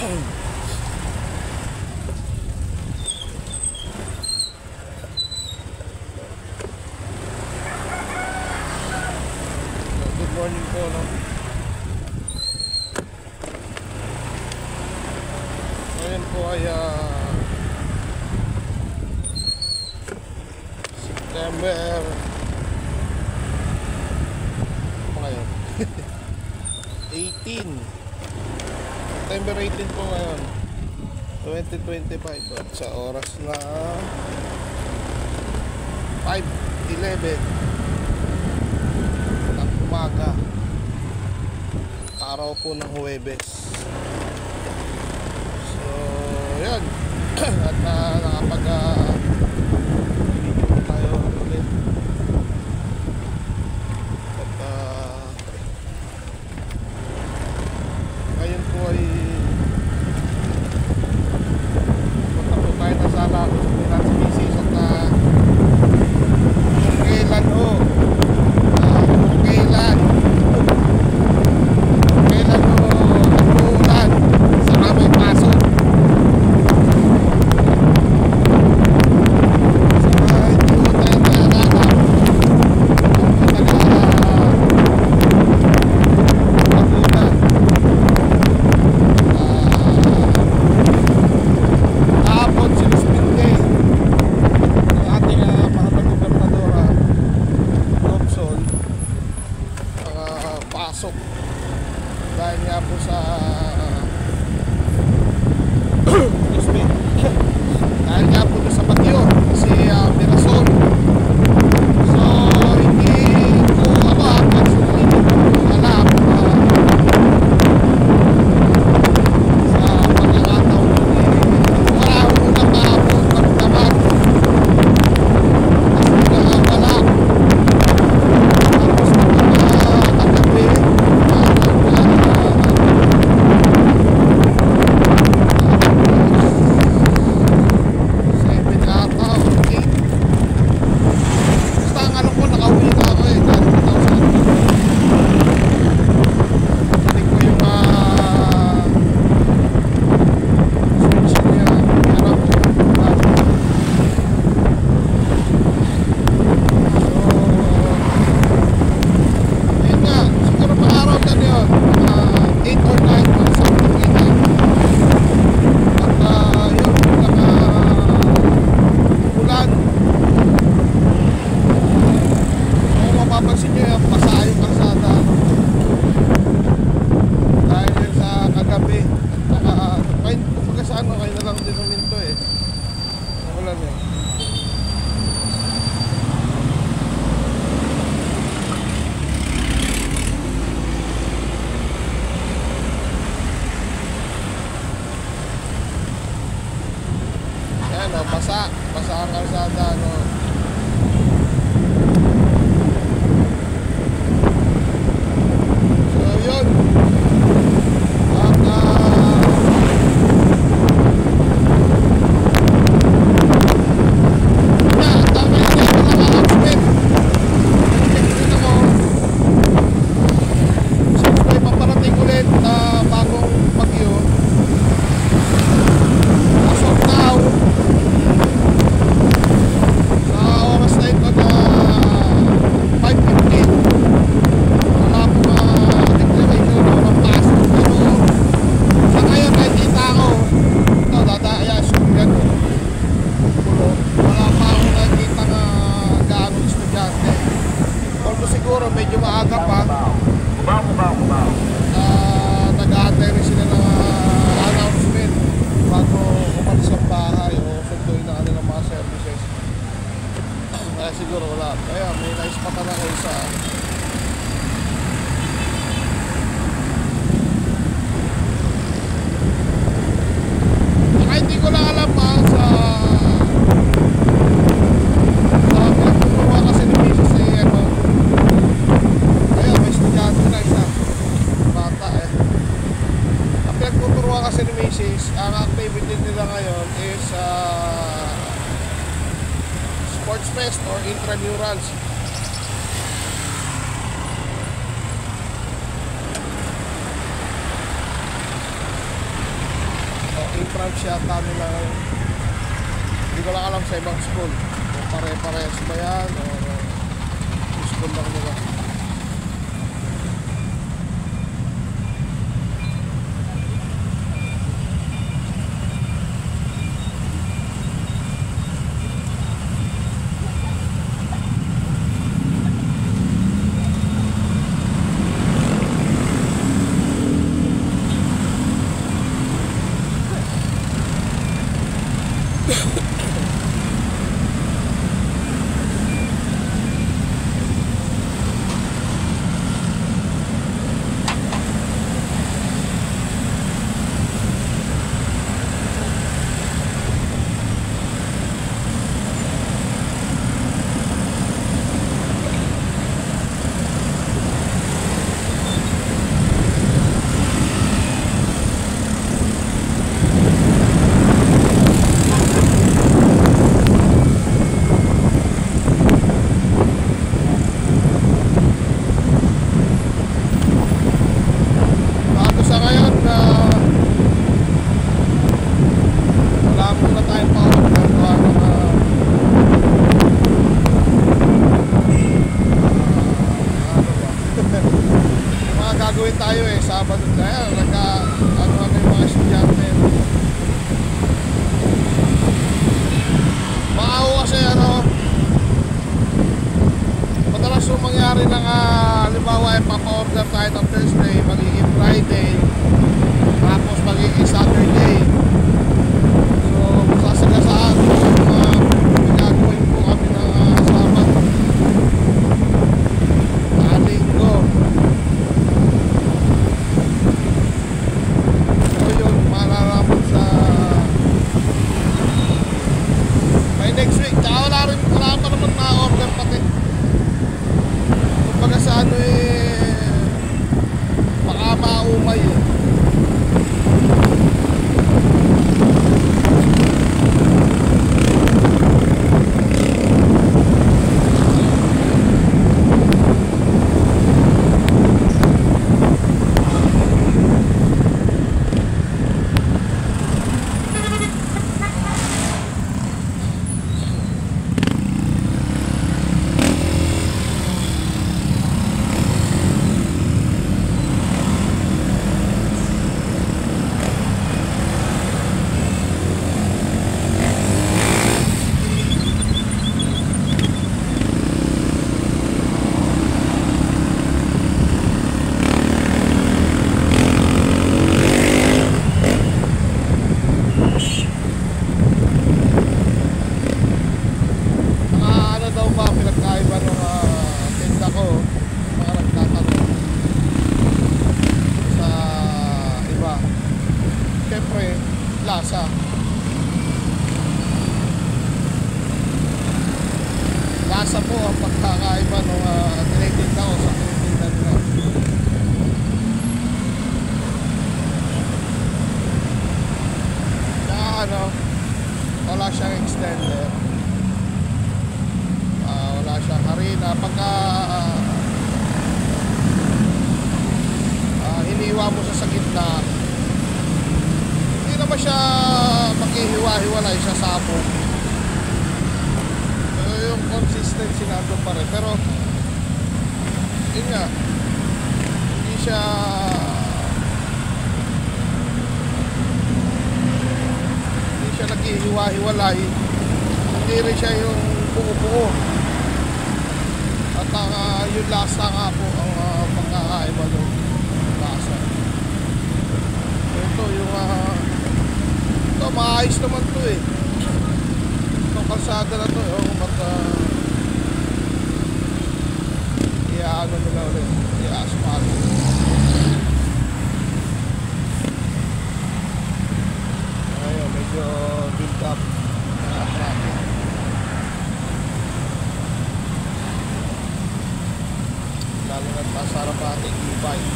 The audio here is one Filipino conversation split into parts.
Good morning po, no? Ngayon po ay September ngayon 18 September 18 po ngayon 2025 at sa oras na 5:11 ng umaga, araw po ng Huwebes. So yan. At nakapag tayo ulit. At ngayon po ay punta po tayo na sala sa misis at kailan ho kailan ho nag-uulan sa aming pasok. Dahil nga po sa dahil nga po sa bagyo si Mirasol. So hindi ko alam sa pagkakataon wala ko na maabot ng damat wala mapapansin nyo yung pasa yung kalsada dahil yun sa kagabi kahit kumbaga sa ano kayo na lang din uminto nakulan yan basa ang kalsada medyo maaga pa. Nag-aantay rin sila ng announcement bago umalis ang bahay o sunduin na kanilang mga services. Kaya siguro wala. Kaya may naispatan na kayo sa hindi ko lang alam sa pinagtutuwa kasi ni Mrs. kasi ni Mrs. ang activity nila ngayon is sports fest or intramurals. branch yata nila ngayon. Hindi ko lang alam sa ibang school kung pare-parehas ba yan o school lang nila. Tayo Sabado tayo, ano yung mga estudyante. Maawa kasi madalas yung mangyari ng halimbawa papa-order tayo ng Thursday, magiging Friday, tapos magiging Saturday. So masasagasaan gagawin po kami ng Sabado, Linggo. Next week, wala pa naman na-order pati. Kumbaga sa baka maumay lasa. Lasa po ang pagkakaiba ng tinitinda ko sa tinitinda nila. Kaya wala siyang extender, wala siyang harina. Pagka hiniwa mo sa gitna, hindi naman siya maghihiwa-hiwalay sa sabon. So yung consistency nandun pa rin. Pero yun nga, hindi siya naghihiwa-hiwalay. Hindi rin siya yung buo-buo. At yung lasa nga po ang pagkakaiba ng lasa. Ito yung ito maayos naman to itong kalsada na to iaano nila ulit, i-asphalt. Ayun, medyo build up na traffic. Lalo na pasarap ating e-bike.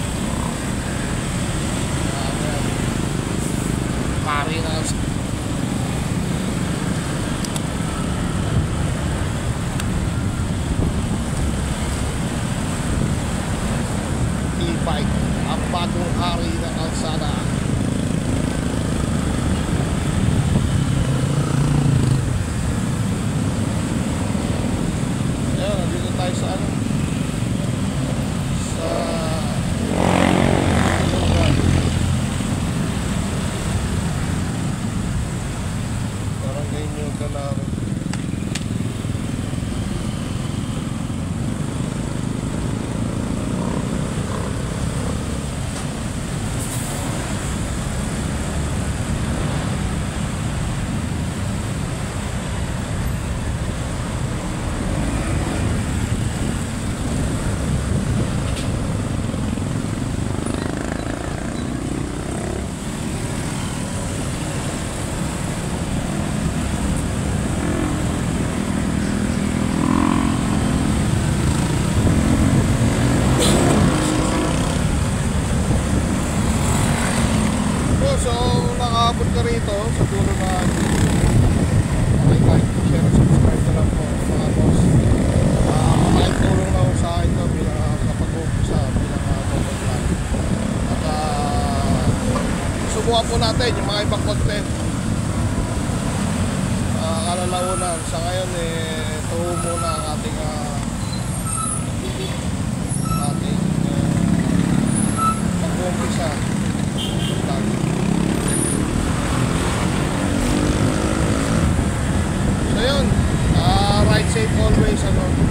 Pari na e-bike, ang bagong hari ng kalsada. umabot ka rito sa dulo na okay, kahit share and subscribe na lang po mga boss. Malaking tulong na ako sa akin to bilang kapag-umpisa bilang Total Vlog. At subukan po natin yung mga ibang content. Kalalaunan sa ngayon ito muna ang ating pag-umpisa. So yun, ride safe always, ano.